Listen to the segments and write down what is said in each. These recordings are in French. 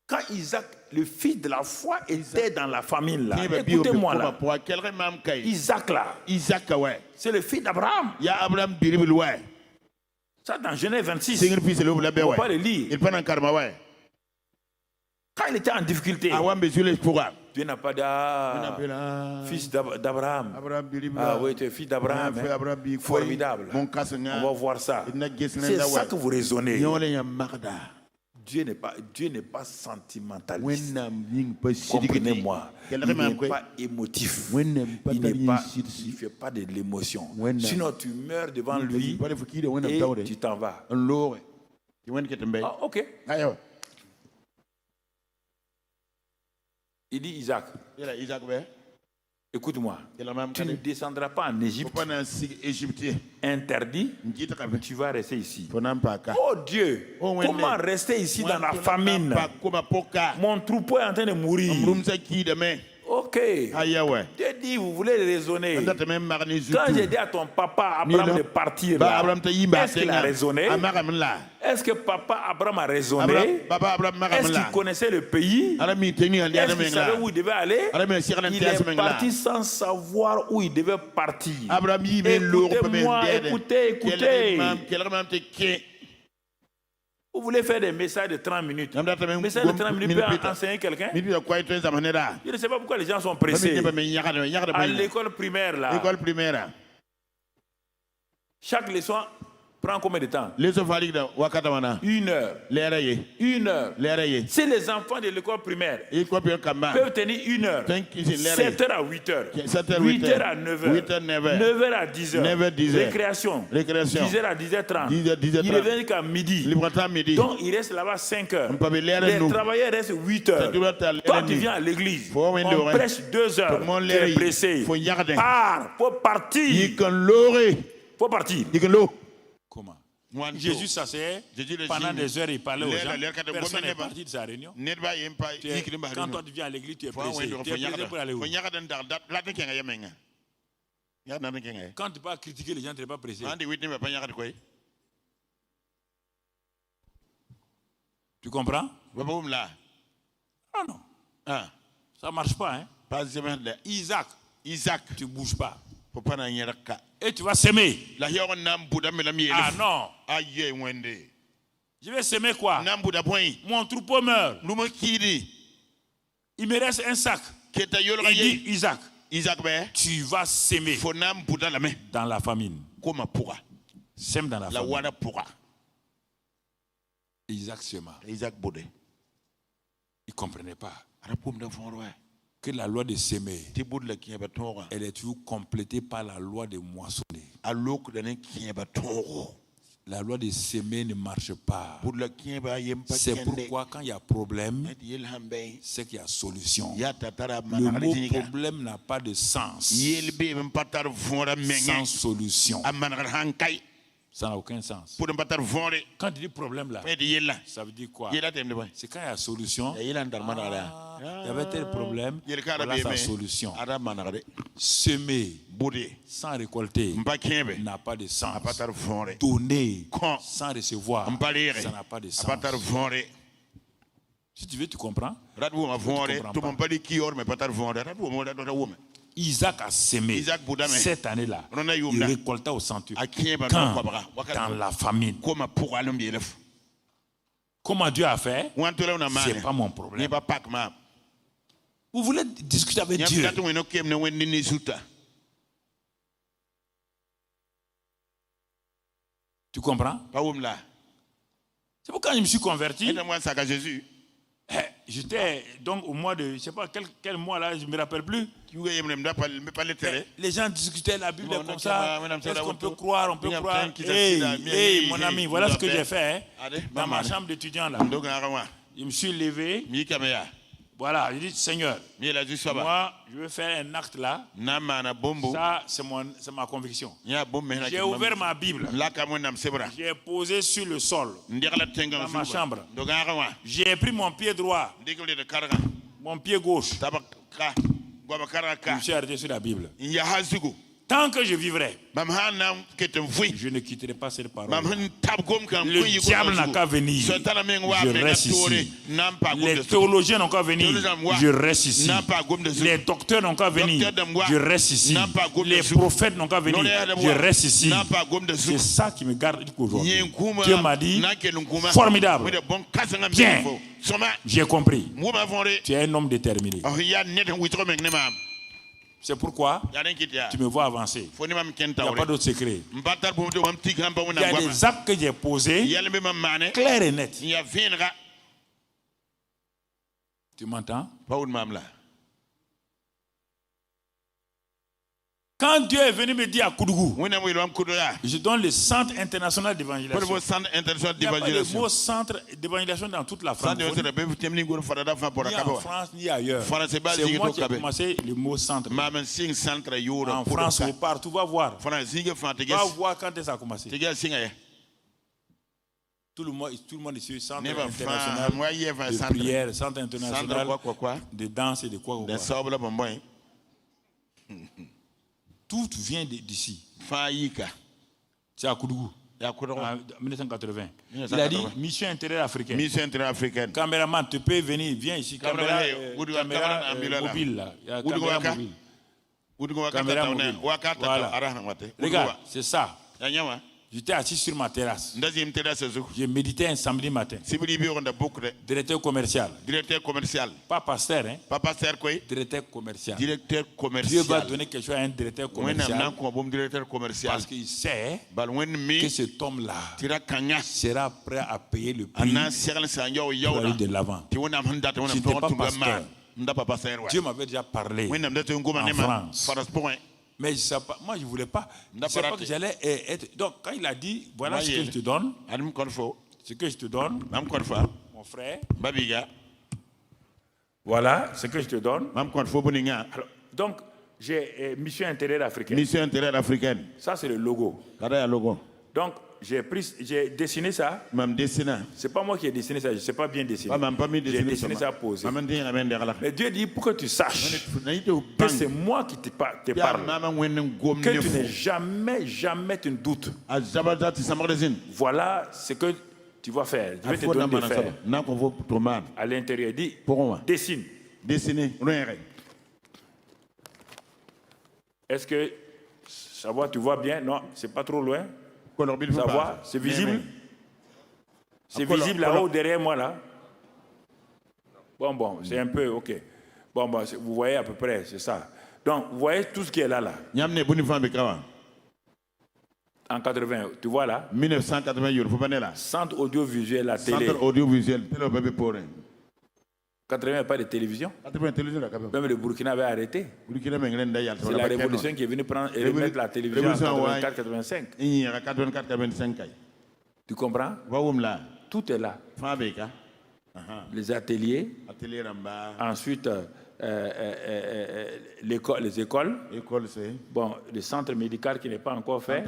Quand Isaac, le fils de la foi, était dans la famine là, écoutez-moi là, Isaac là, c'est le fils d'Abraham. Ça dans Genèse 26, on ne peut pas le lire. Quand il était en difficulté, Dieu n'a pas dit fils d'Abraham. Ah oui, tu es fils d'Abraham. Hein? Formidable. On va voir ça. C'est ça que vous raisonnez. Dieu n'est pas sentimentaliste. Comprenez-moi. Il n'est pas émotif. Il ne fait pas de l'émotion. Sinon, tu meurs devant lui et tu t'en vas. Ah, ok. Il dit Isaac. Écoute-moi, tu ne descendras pas en Égypte. Interdit, tu vas rester ici. Oh Dieu, comment rester ici dans la famine? Mon troupeau est en train de mourir. Ok. Dieu dit, vous voulez raisonner. Quand j'ai dit à ton papa Abraham de partir, est-ce qu'il a raisonné? Est-ce que papa Abraham a raisonné? Est-ce qu'il connaissait le pays? Est-ce qu'il savait où il devait aller? Il est parti sans savoir où il devait partir. Écoutez-moi, écoutez. Vous voulez faire des messages de 30 minutes. Message de 30 minutes peut enseigner quelqu'un. Je ne sais pas pourquoi les gens sont pressés. À l'école primaire, là, chaque leçon prend combien de temps? 1 heure. 1 heure. Si les enfants de l'école primaire peuvent tenir 1 heure, 7h à 8h, 8h à 9h, 9h à 10h, récréation, 10h à 10h30, il revient jusqu'à midi. Donc il reste là-bas 5 heures. Les travailleurs restent 8 heures. Toi tu viens à l'église, on prêche 2 heures, tu es pressé. Pars, faut partir. Faut partir. Comment? Jésus s'asseyait pendant des heures, il parlait aux gens. Personne n'est parti de sa réunion. Quand toi tu viens à l'église, tu es pressé. Tu es pressé pour aller où? Quand tu peux critiquer les gens, tu n'es pas pressé. Tu comprends? Ah non. Ça ne marche pas. Hein? Isaac, tu ne bouges pas. Et tu vas s'aimer. Ah non. Je vais s'aimer quoi? Mon troupeau meurt. Il me reste un sac. Il dit Isaac, tu vas s'aimer dans la famine. Sème dans la famine. Isaac s'aima. Il ne comprenait pas que la loi de s'aimer, elle est toujours complétée par la loi de moissonner. La loi de s'aimer ne marche pas. C'est pourquoi quand il y a problème, c'est qu'il y a solution. Le mot problème n'a pas de sens sans solution. Ça n'a aucun sens. Quand tu dis problème là, ça veut dire quoi? C'est quand il y a solution. Il y avait tel problème, voilà sa solution. Semer sans récolter n'a pas de sens. Donner sans recevoir, ça n'a pas de sens. Si tu veux, tu comprends. Isaac a semé cette année-là. Il récolta au centuple. Quand? Dans la famine. Comment Dieu a fait? Ce n'est pas mon problème. Vous voulez discuter avec Dieu? Tu comprends? C'est pourquoi je me suis converti. J'étais donc au mois de, je ne sais pas quel mois là, je ne me rappelle plus. Les gens discutaient la Bible comme ça. Est-ce qu'on peut croire? On peut croire. Hey, mon ami, voilà ce que j'ai fait dans ma chambre d'étudiant là. Je me suis levé. Voilà, je dis Seigneur, moi je veux faire un acte là. Ça, c'est ma conviction. J'ai ouvert ma Bible. J'ai posé sur le sol dans ma chambre. J'ai pris mon pied droit, mon pied gauche. Je me suis arrêté sur la Bible. Tant que je vivrai, je ne quitterai pas cette parole. Le diable n'a qu'à venir, je reste ici. Les théologiens n'ont qu'à venir, je reste ici. Les docteurs n'ont qu'à venir, je reste ici. Les prophètes n'ont qu'à venir, je reste ici. C'est ça qui me garde aujourd'hui. Dieu m'a dit, formidable. Bien, j'ai compris. Tu es un homme déterminé. C'est pourquoi tu me vois avancer. Il n'y a pas d'autre secret. Il y a des actes que j'ai posés, clairs et nets. Tu m'entends? Quand Dieu est venu me dire à Koudougou, je donne le centre international d'évangélisation. Il n'y a pas le mot centre d'évangélisation dans toute la France. Ni en France, ni ailleurs. C'est moi qui ai commencé le mot centre. En France, ou partout, va voir. Va voir quand ça a commencé. Tout le monde est sur le centre international de prière, centre international de danse et de quoi. Tout vient d'ici. C'est à Koudougou. En 1980. Il a dit mission intérieure africaine. Caméraman, tu peux venir, viens ici. Caméra mobile là. Il y a caméra mobile. Voilà. Regarde, c'est ça. J'étais assis sur ma terrasse. J'ai médité un samedi matin. Directeur commercial. Pas pasteur, hein? Directeur commercial. Dieu va donner quelque chose à un directeur commercial. Parce qu'il sait que cet homme-là sera prêt à payer le prix pour aller de l'avant. Je n'étais pas pasteur. Dieu m'avait déjà parlé en France. Mais moi, je ne voulais pas. Je ne savais pas que j'allais être. Donc, quand il a dit, voilà ce que je te donne, mon frère, voilà ce que je te donne. Alors, donc, j'ai mission intérieure africaine. Ça, c'est le logo. Donc, j'ai dessiné ça. C'est pas moi qui ai dessiné ça, je ne sais pas bien dessiner. J'ai dessiné ça posé. Mais Dieu dit pour que tu saches que c'est moi qui te parle. Que tu n'aies jamais tu ne doutes. Voilà ce que tu vas faire. Je vais te donner de faire. À l'intérieur, dit dessine. Est-ce que ça va, tu vois bien? Non, c'est pas trop loin. Ça va? C'est visible? C'est visible là-haut derrière moi là? Bon, c'est un peu, ok. Bon, vous voyez à peu près, c'est ça. Donc, vous voyez tout ce qui est là. En 80, tu vois là? 1980, centre audiovisuel, la télé. Centre audiovisuel, 80, il n'y a pas de télévision. Même le Burkina avait arrêté. C'est la révolution qui est venue prendre et remettre la télévision en 84-85. Tu comprends? Tout est là. Les ateliers. Ensuite, les écoles. Bon, le centre médical qui n'est pas encore fait.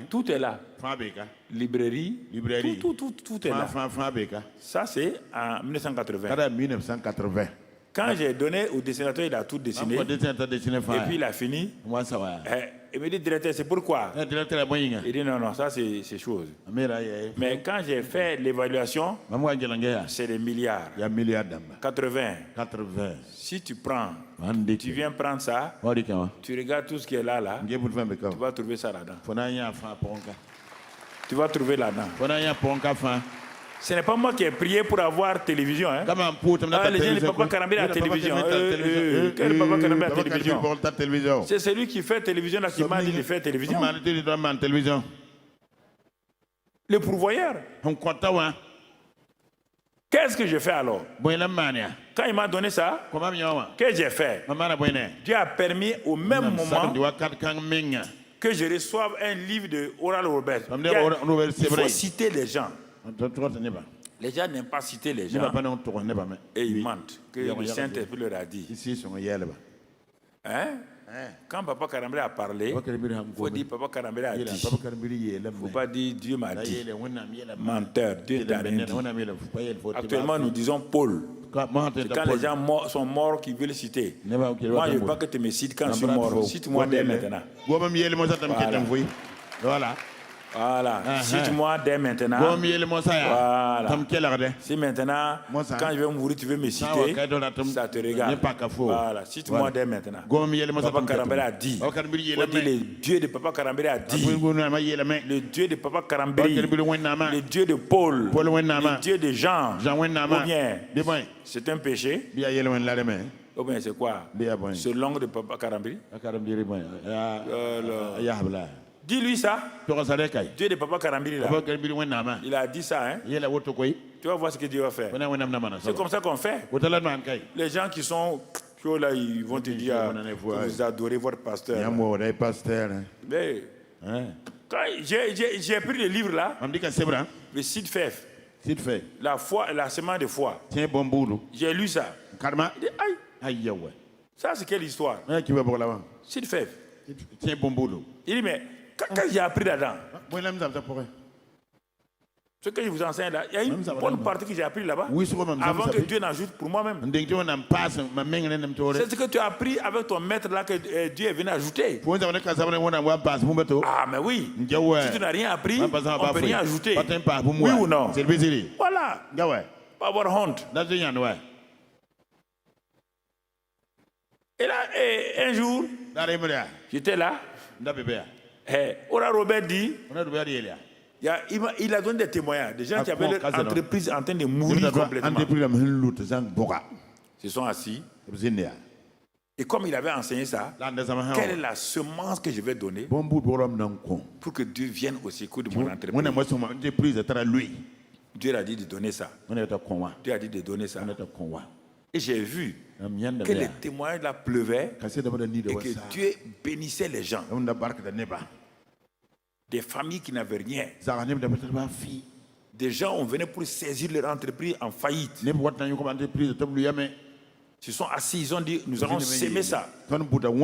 Tout est là. Librairie. Tout est là. Ça, c'est en 1980. Quand j'ai donné au dessinateur, il a tout dessiné. Et puis il a fini. Il me dit, directeur, c'est pourquoi? Il dit, non, ça c'est chose. Mais quand j'ai fait l'évaluation, c'est des milliards. 80. Si tu prends, tu viens prendre ça, tu regardes tout ce qui est là, tu vas trouver ça là-dedans. Tu vas trouver là-dedans. Ce n'est pas moi qui ai prié pour avoir télévision. Hein? Les gens ne peuvent pas caramber la télévision. C'est celui qui fait télévision là qui m'a dit de faire télévision. Le pourvoyeur. Qu'est-ce que je fais alors? Quand il m'a donné ça, qu'est-ce que j'ai fait? Dieu a permis au même moment que je reçoive un livre de Oral Robert. Il faut citer les gens. Les gens n'aiment pas citer les gens. Et ils mentent. Que le Saint-Esprit leur a dit. Hein? Quand Papa Karambé a parlé, il faut dire Papa Karambé a dit. Il ne faut pas dire Dieu m'a dit. Menteur, Dieu t'a rien dit. Actuellement, nous disons Paul. quand les gens sont morts qui veulent citer. Moi, je ne veux pas que tu me cites quand je suis mort. Cite-moi dès maintenant. Voilà. Voilà. Cite-moi dès maintenant. Voilà. Si maintenant, quand je vais mourir, tu veux me citer, ça te regarde. Voilà. Cite-moi dès maintenant. Papa Karambele a dit. Le Dieu de Papa Karambele a dit. Le Dieu de Papa Karambele. Le Dieu de Paul. Le Dieu de Jean. Ou bien, c'est un péché. Ou bien, c'est quoi? C'est l'ongle de Papa Karambele. Dis-lui ça. Dieu de Papa Karambili là. Il a dit ça, hein. Tu vas voir ce que Dieu va faire. C'est comme ça qu'on fait. Les gens qui sont là, ils vont te dire que vous adorez votre pasteur. Mais quand j'ai pris le livre là, le Sid Fef, la foi, la semence de foi. J'ai lu ça. Ça c'est quelle histoire? Sid Fef. Il dit mais quand j'ai appris là-dedans, ce que je vous enseigne là, il y a une bonne partie que j'ai appris là-bas avant que Dieu n'ajoute pour moi-même. C'est ce que tu as appris avec ton maître là que Dieu est venu ajouter. Ah mais oui, si tu n'as rien appris, on ne peut rien ajouter. Oui ou non? Voilà, pas avoir honte. Et là, un jour, j'étais là. Ora Robert dit, il a donné des témoignages. Des gens qui avaient leur entreprise en train de mourir complètement. Ils se sont assis. Et comme il avait enseigné ça, quelle est la semence que je vais donner pour que Dieu vienne au secours de mon entreprise? Dieu a dit de donner ça. Dieu a dit de donner ça. Et j'ai vu que les témoignages là pleuvaient et que Dieu bénissait les gens. Des familles qui n'avaient rien. Des gens, on venait pour saisir leur entreprise en faillite. Ils se sont assis, ils ont dit, nous allons s'aimer ça.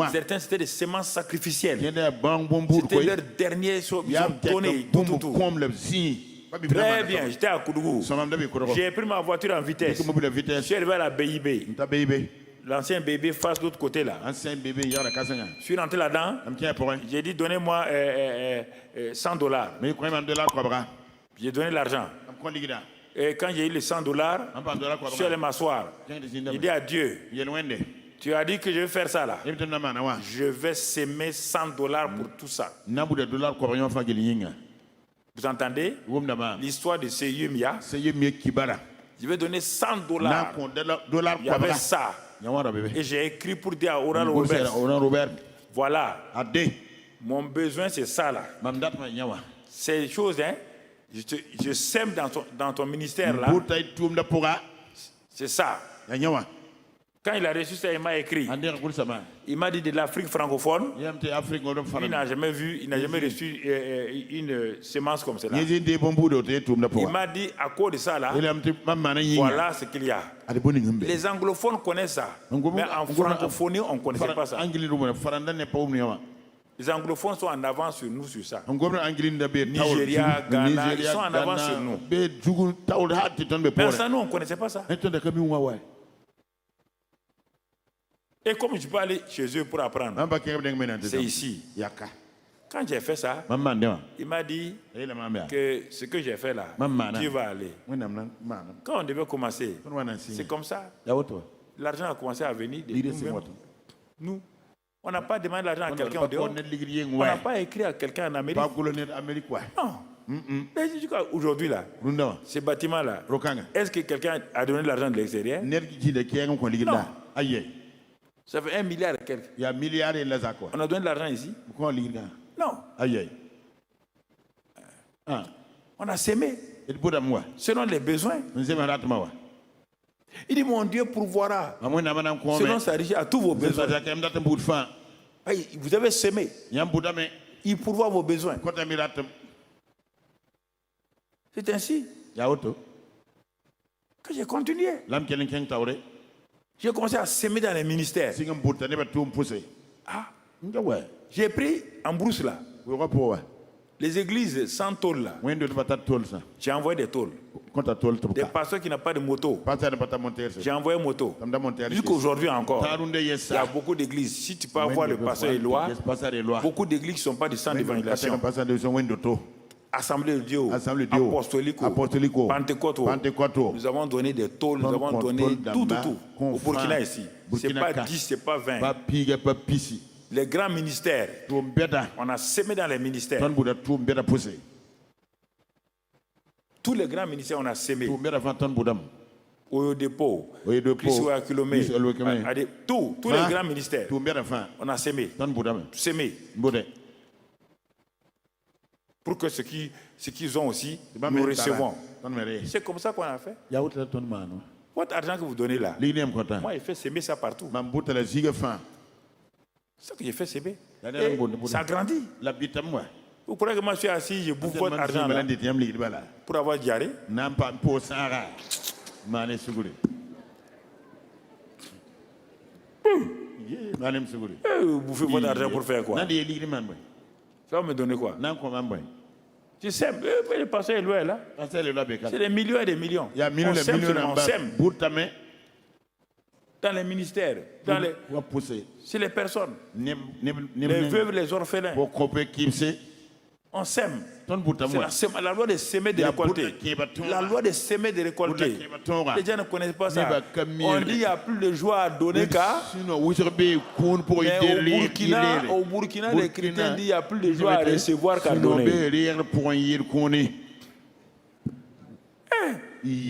Certains, c'était des semences sacrificielles. C'était leur dernier chose. Ils ont donné tout. Très bien, j'étais à Koudougou. J'ai pris ma voiture en vitesse. Je suis arrivé à la BIB. L'ancien bébé face de l'autre côté là. Je suis rentré là-dedans. J'ai dit donnez-moi $100. J'ai donné l'argent. Et quand j'ai eu les $100, je suis allé m'asseoir. J'ai dit à Dieu, tu as dit que je vais faire ça là. Je vais s'aimer $100 pour tout ça. Vous entendez l'histoire de Seyumia? Je vais donner $100. Il y avait ça. Et j'ai écrit pour dire à Oran Robert, voilà, mon besoin c'est ça là. Ces choses, hein, je sème dans ton ministère là. C'est ça. Quand il a reçu ça, il m'a écrit. Il m'a dit de l'Afrique francophone. Il n'a jamais vu, il n'a jamais reçu une semence comme celle-là. Il m'a dit à cause de ça là, voilà ce qu'il y a. Les anglophones connaissent ça, mais en francophonie on ne connaissait pas ça. Les anglophones sont en avance sur nous sur ça. Nigeria, Ghana, ils sont en avance sur nous. Mais ça, nous on ne connaissait pas ça. Et comme je peux aller chez eux pour apprendre, c'est ici. Quand j'ai fait ça, il m'a dit que ce que j'ai fait là, Dieu va aller. Quand on devait commencer, c'est comme ça. L'argent a commencé à venir de nous. On n'a pas demandé l'argent à quelqu'un en dehors. On n'a pas écrit à quelqu'un en Amérique. Non. Mais aujourd'hui là, ce bâtiment là, est-ce que quelqu'un a donné de l'argent de l'extérieur? Non. Ça fait 1 milliard et quelques. Il y a 1 milliard et les accords. On a donné de l'argent ici? Non. On a sémé selon les besoins. Il dit mon Dieu pourvoira selon sa richesse à tous vos besoins. Vous avez sémé. Il pourvoit vos besoins. C'est ainsi que j'ai continué. J'ai commencé à s'aimer dans les ministères. J'ai pris en brousse là. Les églises sans tôle là. J'ai envoyé des tôles. Des pasteurs qui n'ont pas de moto. J'ai envoyé une moto. Jusqu'aujourd'hui encore. Il y a beaucoup d'églises. Si tu peux avoir le pasteur Éloi, beaucoup d'églises ne sont pas du centre d'évangélisation. Assemblée de Dieu, apostolique, Pentecôte. Nous avons donné des tôles, nous avons donné tout. Au Burkina ici. Ce n'est pas 10, ce n'est pas 20. Les grands ministères, on a semé dans les ministères. Tous les grands ministères, on a semé. Au dépôt, tous les grands ministères, on a semé. Pour que ce qu'ils ont aussi, nous recevons. C'est comme ça qu'on a fait. Votre argent que vous donnez là, moi, il fait semer ça partout. C'est ce que j'ai fait semer. Et ça grandit. Vous croyez que moi je suis assis, je bouffe votre argent là, pour avoir diarrhée? Vous bouffez votre argent pour faire quoi? Ça va me donner quoi? Tu sèmes, le pasteur est loin là. C'est des millions et des millions. On sème. Dans les ministères, c'est les personnes, les veuves, les orphelins. On sème. C'est la loi de semer et de récolter. La loi de semer et de récolter. Les gens ne connaissent pas ça. On dit qu'il n'y a plus de joie à donner qu'à. Au Burkina, les chrétiens disent qu'il n'y a plus de joie à recevoir qu'à donner.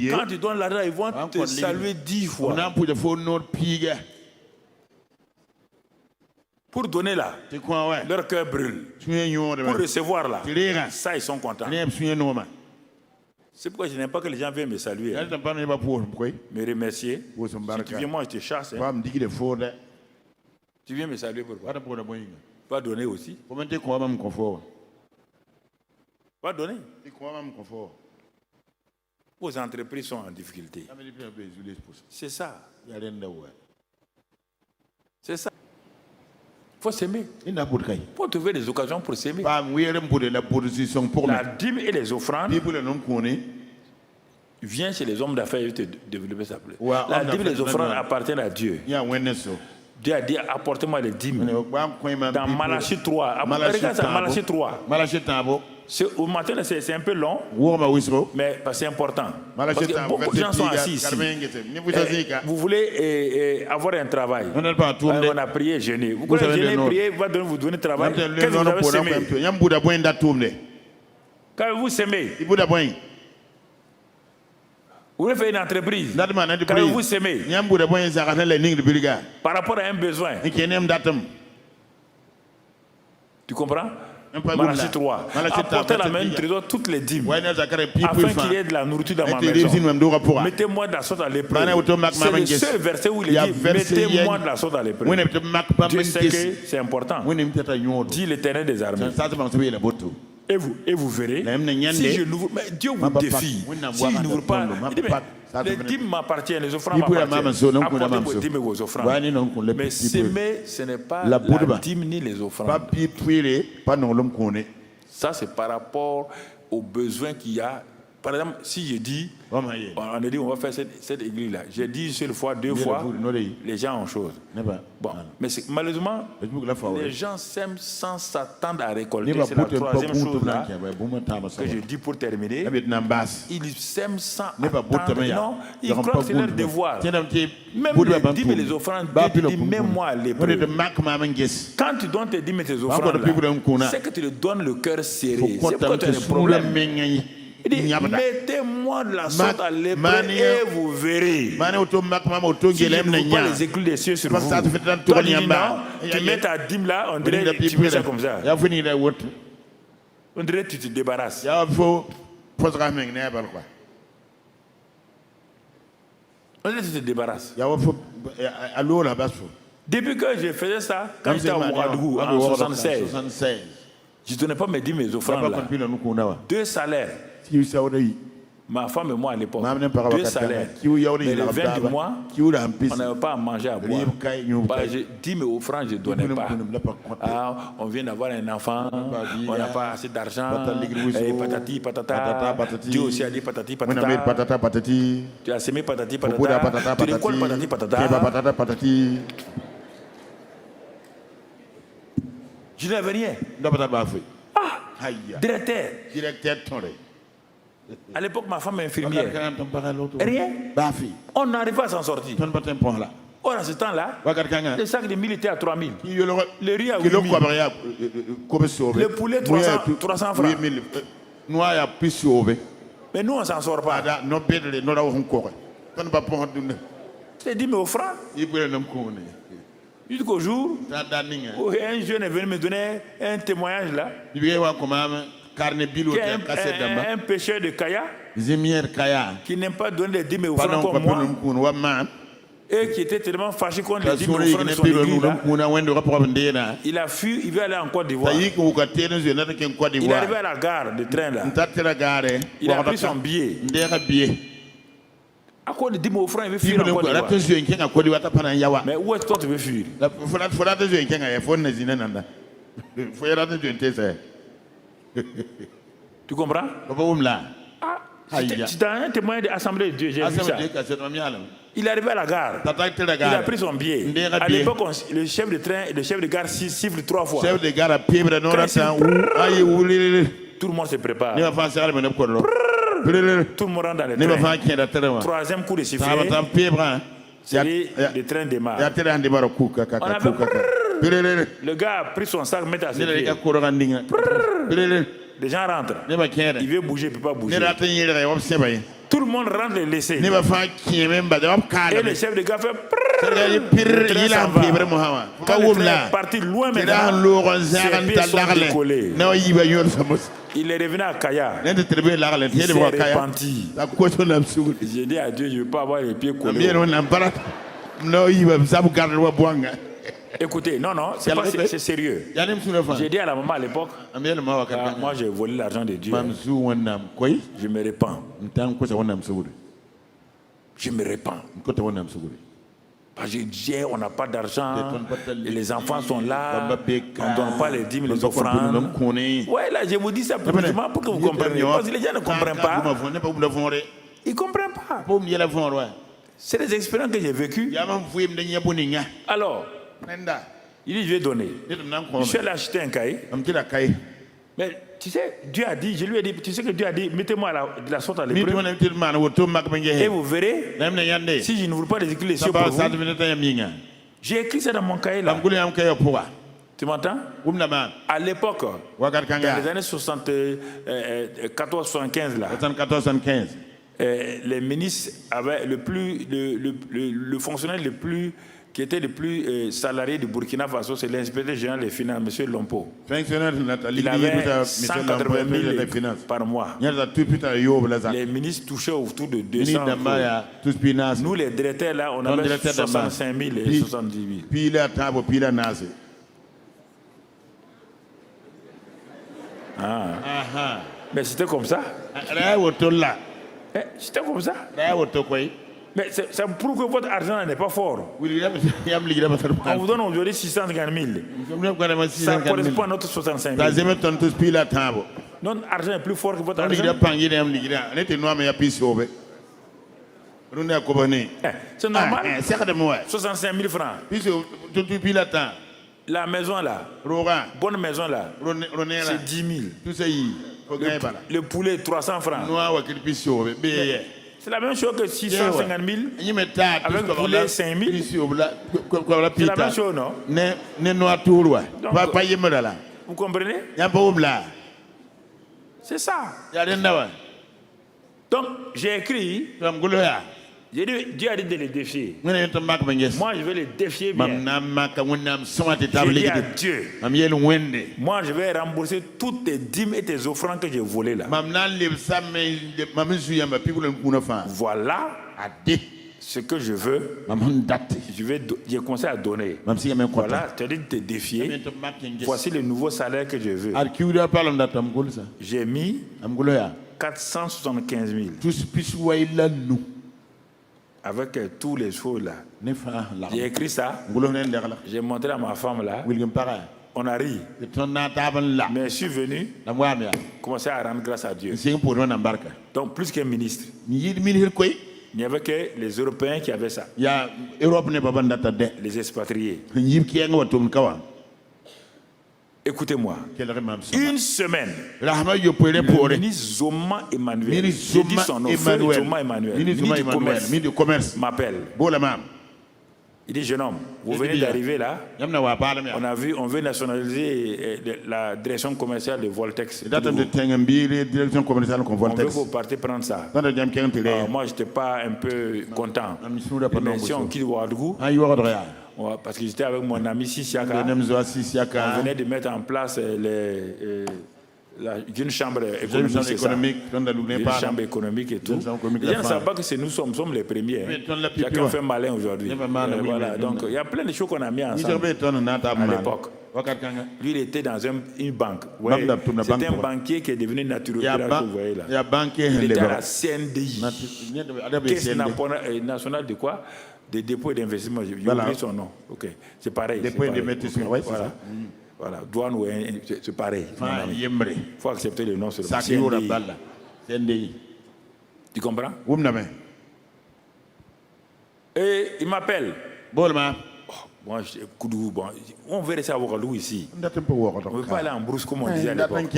Quand tu donnes l'argent, ils vont te saluer 10 fois. Pour donner là, leur cœur brûle. Pour recevoir là, ça ils sont contents. C'est pourquoi je n'aime pas que les gens viennent me saluer, me remercier. Si tu viens, moi je te chasse. Tu viens me saluer pourquoi? Pas donner aussi. Pas donner. Vos entreprises sont en difficulté. C'est ça. C'est ça. Il faut s'aimer. Il faut trouver des occasions pour s'aimer. La dîme et les offrandes viennent chez les hommes d'affaires et te développer ça. La dîme et les offrandes appartiennent à Dieu. Dieu a dit apportez-moi les dîmes. Dans Malachie 3. Regarde ça, Malachie 3. Au matin, c'est un peu long, mais c'est important. Parce que beaucoup de gens sont assis ici. Vous voulez avoir un travail. On a prié, jeûné. Vous voulez jeûner, prier, vous donner travail. Qu'est-ce que vous avez semé? Quand vous semez, vous voulez faire une entreprise. Quand vous semez, par rapport à un besoin. Tu comprends? Malachie 3. Apportez la main du trésor toutes les dîmes, afin qu'il y ait de la nourriture dans ma maison. Mettez-moi de la sorte à l'épreuve. C'est le seul verset où il dit mettez-moi de la sorte à l'épreuve. Dieu sait que c'est important. Dit l'Éternel des armées. Et vous verrez, si je n'ouvre, mais Dieu vous défie. Si je n'ouvre pas, il dit, mais les dîmes m'appartiennent, les offrandes m'appartiennent. Apportez vos dîmes et vos offrandes. Mais s'aimer, ce n'est pas la dîme ni les offrandes. Ça, c'est par rapport aux besoins qu'il y a. Par exemple, si je dis, on a dit on va faire cette église-là. J'ai dit une seule fois, 2 fois, les gens ont chose. Bon, mais malheureusement, les gens s'aiment sans s'attendre à récolter. C'est la troisième chose là que je dis pour terminer. Ils s'aiment sans attendre. Non, ils croient que c'est leur devoir. Même les dîmes et les offrandes, Dieu te dit, mets-moi à l'épreuve. Quand tu donnes tes dîmes et tes offrandes, c'est que tu le donnes le cœur serré. C'est pourquoi tu as des problèmes. Il dit, mettez-moi de la sorte à l'épreuve et vous verrez. Si je ne vous pas les éclus des cieux sur vous. Toi, tu mets ta dîme là, on dirait tu mets ça comme ça. On dirait tu te débarrasses. On dirait tu te débarrasses. Depuis que je faisais ça, quand j'étais à Ouagadougou en 76, je ne donnais pas mes dîmes et mes offrandes là. 2 salaires. Ma femme et moi à l'époque, 2 salaires. Mais le 20 du mois, on n'avait pas à manger à boire. 10 000 francs, je ne donnais pas. Ah, on vient d'avoir un enfant, on n'a pas assez d'argent. Et patati, patata. Dieu aussi a dit patati, patata. Tu as semé patati, patata. Tu récoltes patati, patata. Je n'avais rien. Ah, directeur. À l'époque, ma femme est infirmière. Rien. On n'arrive pas à s'en sortir. Or, à ce temps-là, le sac de 1000 était à 3 000. Le riz à 8 000. Le poulet, 300 francs. Mais nous, on ne s'en sort pas. C'est 10 000 francs. Jusqu'au jour où un jeune est venu me donner un témoignage là. Un pêcheur de Kaya qui n'aime pas donner des 10 000 francs comme moi et qui était tellement fâché contre les 10 000 francs de son église là. Il a fui, il veut aller en Côte d'Ivoire. Il est arrivé à la gare de train là. Il a pris son billet. À quoi de 10 000 francs il veut fuir en Côte d'Ivoire? Mais où est-ce que toi tu veux fuir? Tu comprends? C'est un témoin de l'Assemblée de Dieu, j'ai vu ça. Il est arrivé à la gare. Il a pris son billet. À l'époque, le chef de train et le chef de gare siffle 3 fois. Tout le monde se prépare. Tout le monde rentre dans le train. Troisième coup de sifflet. Le train démarre. Le gars a pris son sac, met à ses pieds. Les gens rentrent. Il veut bouger, il ne peut pas bouger. Tout le monde rentre et laisser. Et le chef de gare fait. Le train s'en va. Quand le train est parti loin maintenant, ses pieds sont décollés. Il est revenu à Kaya. Il s'est repenti. J'ai dit à Dieu, je ne veux pas avoir les pieds collés. Écoutez, non, c'est sérieux. J'ai dit à la maman à l'époque, moi j'ai volé l'argent de Dieu. Je me répands. Je me répands. Parce que Dieu, on n'a pas d'argent, et les enfants sont là, on ne donne pas les 10 000 les offrandes. Ouais, là, je vous dis ça pour que vous compreniez. Parce que les gens ne comprennent pas. Ils ne comprennent pas. C'est des expériences que j'ai vécues. Alors, il dit, je vais donner. Je suis allé acheter un cahier. Mais tu sais, Dieu a dit, je lui ai dit, tu sais que Dieu a dit, mettez-moi la sorte à l'épreuve. Et vous verrez, si je ne voulais pas décrire les cieux pour vous, j'ai écrit ça dans mon cahier là. Tu m'entends? À l'époque, dans les années 74-75 là, les ministres avaient le fonctionnaire le plus qui était le plus salarié du Burkina Faso, c'est l'inspecteur général des finances, M. Lompo. Il avait 180 000 par mois. Les ministres touchaient autour de 200 000. Nous, les directeurs, là, on avait 65 000 et 70 000. Mais c'était comme ça. C'était comme ça. Mais ça prouve que votre argent n'est pas fort. On vous donne aujourd'hui 650 000. Ça correspond à notre 65 000. Notre argent est plus fort que votre argent. C'est normal. 65 000 francs. La maison là, bonne maison là, c'est 10 000. Le poulet, 300 francs. C'est la même chose que 650 000 avec le poulet 5 000. C'est la même chose, non? Vous comprenez? C'est ça. Donc, j'ai écrit. J'ai dit, Dieu a dit de les défier. Moi, je vais les défier bien. J'ai dit à Dieu, moi, je vais rembourser toutes tes dîmes et tes offrandes que j'ai volées là. Voilà ce que je veux. J'ai commencé à donner. Voilà, tu as dit de te défier. Voici le nouveau salaire que je veux. J'ai mis 475 000. Avec tous les chevaux là. J'ai écrit ça. J'ai montré à ma femme là. On a ri. Mais je suis venu commencer à rendre grâce à Dieu. Donc plus qu'un ministre. Il n'y avait que les Européens qui avaient ça. Les expatriés. Écoutez-moi. Une semaine. Le ministre Zoma Emmanuel. J'ai dit son nom. Zoma Emmanuel. Ministre du commerce. M'appelle. Il dit, jeune homme, vous venez d'arriver là. On veut nationaliser la direction commerciale de Voltex. On veut que vous partez prendre ça. Moi, je n'étais pas un peu content. Mais si on quitte Ouagadougou, parce que j'étais avec mon ami Sissiaka, on venait de mettre en place une chambre économique, une chambre économique et tout. Les gens ne savent pas que nous sommes les premiers. Chacun fait malin aujourd'hui. Voilà. Donc il y a plein de choses qu'on a mis ensemble à l'époque. Lui, il était dans une banque. C'était un banquier qui est devenu naturel. Vous voyez là. Il était à la CNDI. Caisse nationale de quoi? Des dépôts et d'investissement. J'ai oublié son nom. Ok, c'est pareil. Dépôts et d'investissement, oui, c'est ça. Voilà, douane ou c'est pareil. Il faut accepter le nom sur le CNDI. Tu comprends? Et il m'appelle. Moi, on veut rester à Ouagadougou ici. On ne veut pas aller en brousse comme on disait à l'époque.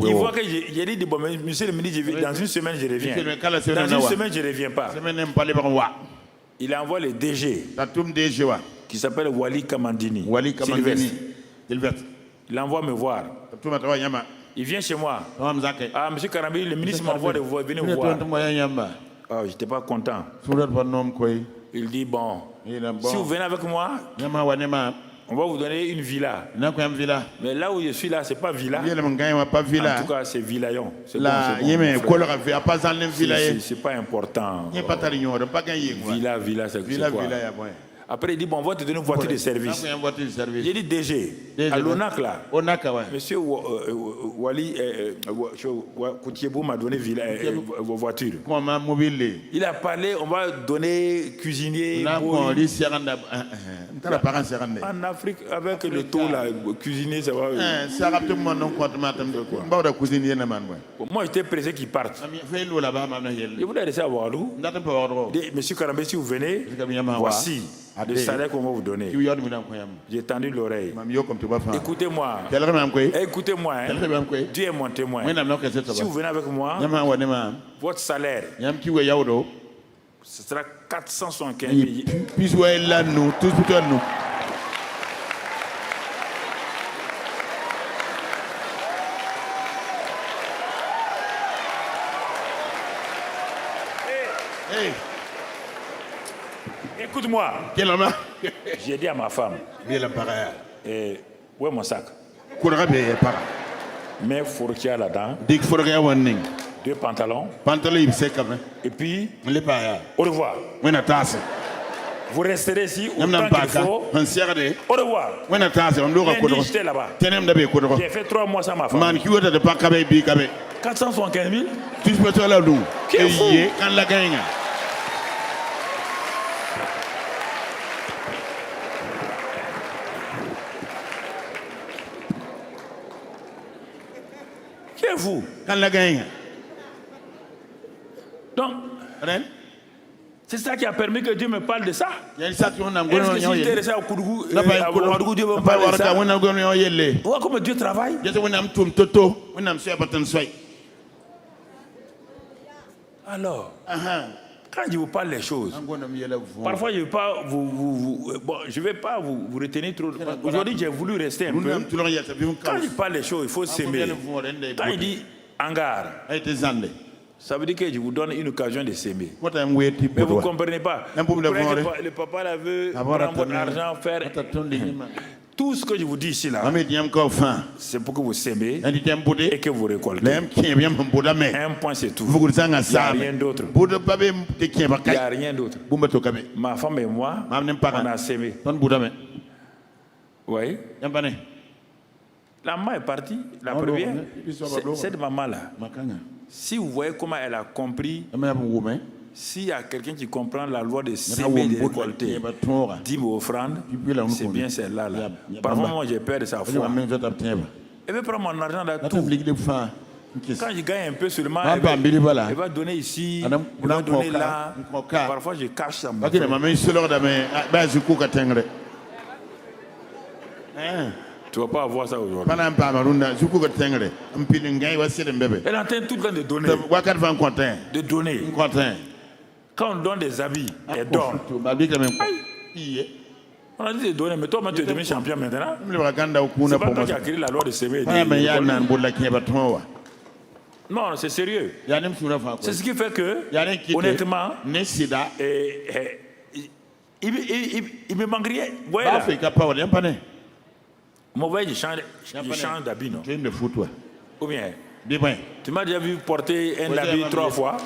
Il voit que j'ai dit, bon, monsieur le ministre, dans une semaine, je reviens. Dans une semaine, je ne reviens pas. Il envoie le DG. Qui s'appelle Wali Kamandini. Sylvestre. Il envoie me voir. Il vient chez moi. Ah, monsieur Karambi, le ministre m'envoie de venir me voir. Ah, je n'étais pas content. Il dit, bon, si vous venez avec moi, on va vous donner une villa. Mais là où je suis là, ce n'est pas villa. En tout cas, c'est villayon. C'est pas important. Villa, c'est quoi? Après, il dit, bon, on va te donner une voiture de service. J'ai dit, DG, à l'ONAC, là, monsieur Wali Koutiebou m'a donné vos voitures. Il a parlé, on va donner cuisinier. En Afrique, avec le taux, là, cuisinier, ça va. Moi, j'étais pressé qu'il parte. Je voulais laisser à Ouagadougou. Monsieur Karambé, si vous venez, voici le salaire qu'on va vous donner. J'ai tendu l'oreille. Écoutez-moi. Écoutez-moi. Dieu est mon témoin. Si vous venez avec moi, votre salaire, ce sera 475 000. Écoute-moi. J'ai dit à ma femme. Où est mon sac? Mets Fourkia là-dedans. 2 pantalons. Et puis, au revoir. Vous resterez ici autant qu'il faut. Au revoir. J'étais là-bas. J'ai fait 3 mois sans ma femme. 475 000. Qui est fou? Vous. Donc, c'est ça qui a permis que Dieu me parle de ça. Est-ce que si j'étais resté à Ouagadougou, Dieu me parle de ça? Vois comment Dieu travaille. Alors, quand je vous parle des choses, parfois je ne vais pas vous retenir trop. Aujourd'hui, j'ai voulu rester un peu. Quand je parle des choses, il faut s'aimer. Quand il dit hangar, ça veut dire que je vous donne une occasion de s'aimer. Mais vous ne comprenez pas. Le papa là veut prendre votre argent, faire. Tout ce que je vous dis ici là, c'est pour que vous s'aimez et que vous récoltez. Un point, c'est tout. Il n'y a rien d'autre. Il n'y a rien d'autre. Ma femme et moi, on a s'aimé. Oui. La maman est partie, la première, cette maman-là. Si vous voyez comment elle a compris, s'il y a quelqu'un qui comprend la loi de s'aimer et de récolter, 10 offrandes, c'est bien celle-là. Là. Parfois, moi, j'ai peur de sa foi. Elle veut prendre mon argent là tout. Quand je gagne un peu seulement, elle va donner ici, elle va donner là. Parfois, je cache ça. Tu ne vas pas avoir ça aujourd'hui. Elle est en train tout le temps de donner. De donner. Quand on donne des habits, elle donne. On a dit de donner, mais toi, tu es devenu champion maintenant. C'est pas toi qui as créé la loi de s'aimer. Non, c'est sérieux. C'est ce qui fait que, honnêtement, il me manque rien. Voilà. Moi, je change d'habit, non? Ou bien, tu m'as déjà vu porter un habit 3 fois.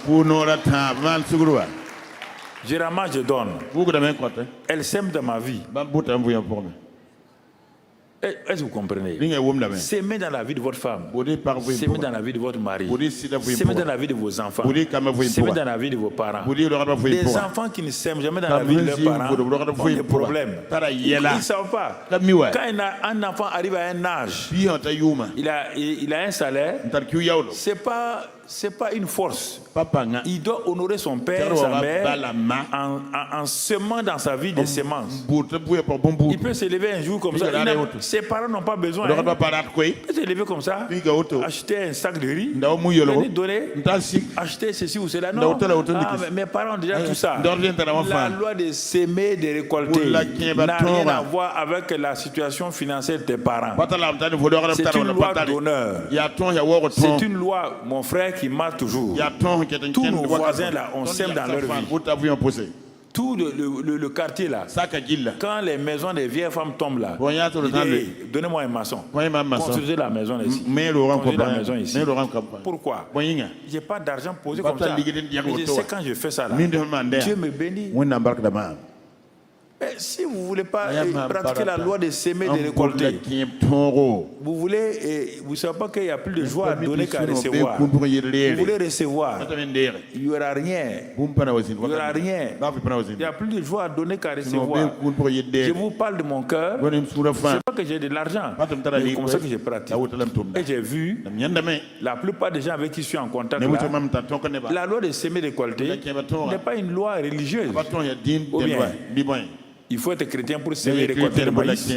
Généralement, je donne. Elle s'aime dans ma vie. Est-ce que vous comprenez? S'aimer dans la vie de votre femme, s'aimer dans la vie de votre mari, s'aimer dans la vie de vos enfants, s'aimer dans la vie de vos parents. Les enfants qui ne s'aiment jamais dans la vie de leurs parents ont des problèmes. Ils ne savent pas. Quand un enfant arrive à un âge, il a un salaire, c'est pas une force. Il doit honorer son père et sa mère en semant dans sa vie des semences. Il peut se lever un jour comme ça. Ses parents n'ont pas besoin. Il peut se lever comme ça, acheter un sac de riz, donner, acheter ceci ou cela. Non, mes parents ont déjà tout ça. La loi de s'aimer, de récolter n'a rien à voir avec la situation financière de tes parents. C'est une loi d'honneur. C'est une loi, mon frère, qui m'a toujours. Tous nos voisins là, on s'aime dans leur vie. Tout le quartier là, quand les maisons des vieilles femmes tombent là, donnez-moi un maçon. Construisez la maison ici. Construisez la maison ici. Pourquoi? Je n'ai pas d'argent posé comme ça. Mais je sais quand je fais ça là, Dieu me bénit. Mais si vous ne voulez pas pratiquer la loi de s'aimer et de récolter, vous ne savez pas qu'il n'y a plus de joie à donner qu'à recevoir. Vous voulez recevoir, il n'y aura rien. Il n'y aura rien. Il n'y a plus de joie à donner qu'à recevoir. Je vous parle de mon cœur. Ce n'est pas que j'ai de l'argent. C'est comme ça que je pratique. Et j'ai vu la plupart des gens avec qui je suis en contact là, la loi de s'aimer et de récolter n'est pas une loi religieuse. Ou bien, il faut être chrétien pour s'aimer et récolter le maïs.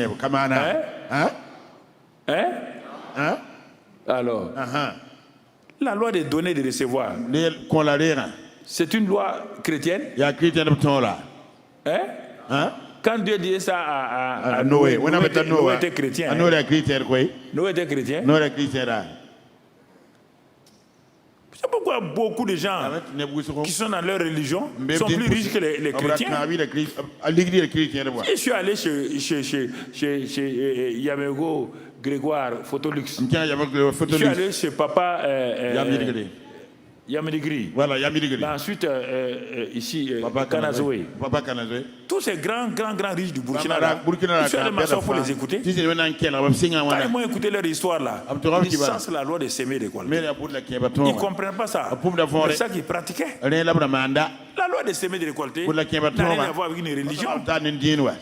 Alors, la loi de donner et de recevoir, c'est une loi chrétienne. Quand Dieu disait ça à Noé, Noé était chrétien. Noé était chrétien. C'est pourquoi beaucoup de gens qui sont dans leur religion sont plus riches que les chrétiens. Je suis allé chez Yamego Grégoire Photolux. Je suis allé chez Papa Yamidigri. Voilà, Yamidigri. Ensuite, ici, Kanazoé. Tous ces grands riches du Burkina, je suis allé m'asseoir pour les écouter. Quand ils m'ont écouté leur histoire là, ils sensent la loi de s'aimer de quoi. Ils ne comprennent pas ça. C'est ça qu'ils pratiquaient. La loi de s'aimer de récolter n'a rien à voir avec une religion.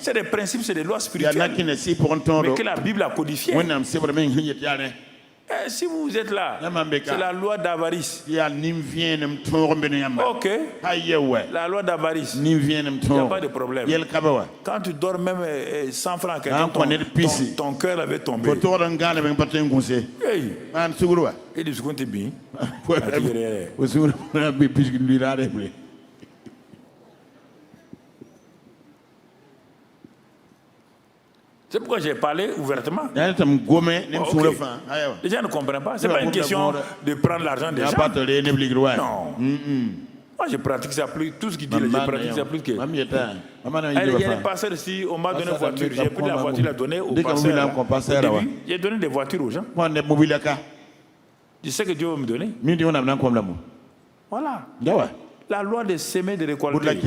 C'est des principes, c'est des lois spirituelles. Mais que la Bible a codifié. Si vous êtes là, c'est la loi d'avarice. Ok. La loi d'avarice. Il n'y a pas de problème. Quand tu dors même 100 francs à quelqu'un, ton cœur avait tombé. Et du second, tu es bien. C'est pourquoi j'ai parlé ouvertement. Okay. Les gens ne comprennent pas. Ce n'est pas une question de prendre l'argent des gens. Non. Moi, je pratique ça plus. Tout ce qu'il dit, je pratique ça plus que. Il y a des passeurs ici, on m'a donné une voiture. J'ai pris la voiture, la donné aux passeurs. J'ai donné des voitures aux gens. Je sais que Dieu va me donner. Voilà. La loi de s'aimer, de récolter.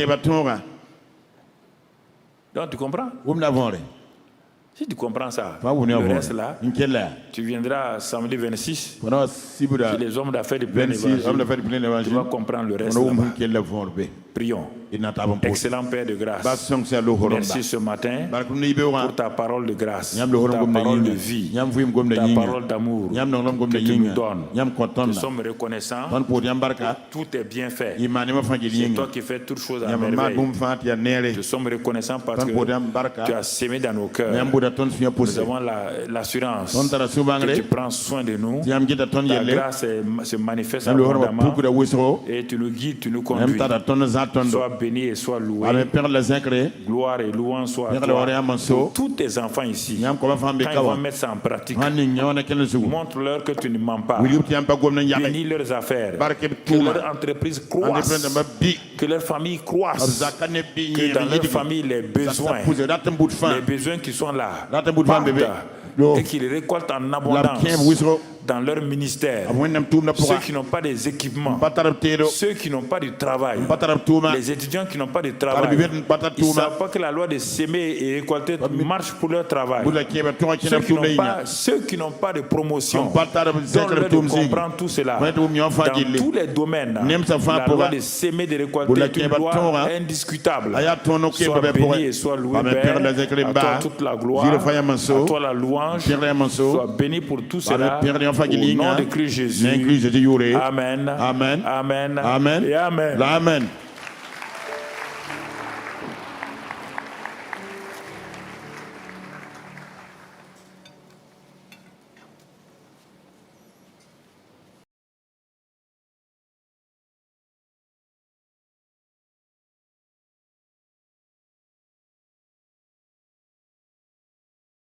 Donc, tu comprends? Si tu comprends ça, le reste là, tu viendras samedi 26. Que les hommes d'affaires du plein évangile, tu vas comprendre le reste là-bas. Prions. Excellent Père de grâce, merci ce matin pour ta parole de grâce, ta parole de vie, ta parole d'amour que tu nous donnes. Nous sommes reconnaissants. Tout est bien fait. C'est toi qui fais toutes choses à merveille. Nous sommes reconnaissants parce que tu as sémé dans nos cœurs. Nous avons l'assurance que tu prends soin de nous. Ta grâce se manifeste abondamment et tu nous guides, tu nous conduis. Sois béni et sois loué. Gloire et louange soient à toi. Pour tous tes enfants ici, quand ils vont mettre ça en pratique, montre-leur que tu ne mens pas. Bénis leurs affaires. Que leur entreprise croisse. Que leur famille croisse. Que dans leur famille, les besoins qui sont là, partent et qu'ils récoltent en abondance dans leur ministère. Ceux qui n'ont pas des équipements, ceux qui n'ont pas de travail, les étudiants qui n'ont pas de travail, ils ne savent pas que la loi de s'aimer et récolter marche pour leur travail. Ceux qui n'ont pas de promotion, donne-leur de comprendre tout cela. Dans tous les domaines, la loi de s'aimer et de récolter est une loi indiscutable. Sois béni et sois loué, Père. À toi toute la gloire, à toi la louange. Sois béni pour tout cela. Au nom de Christ Jésus. Amen. Amen. Amen. Amen. Et Amen.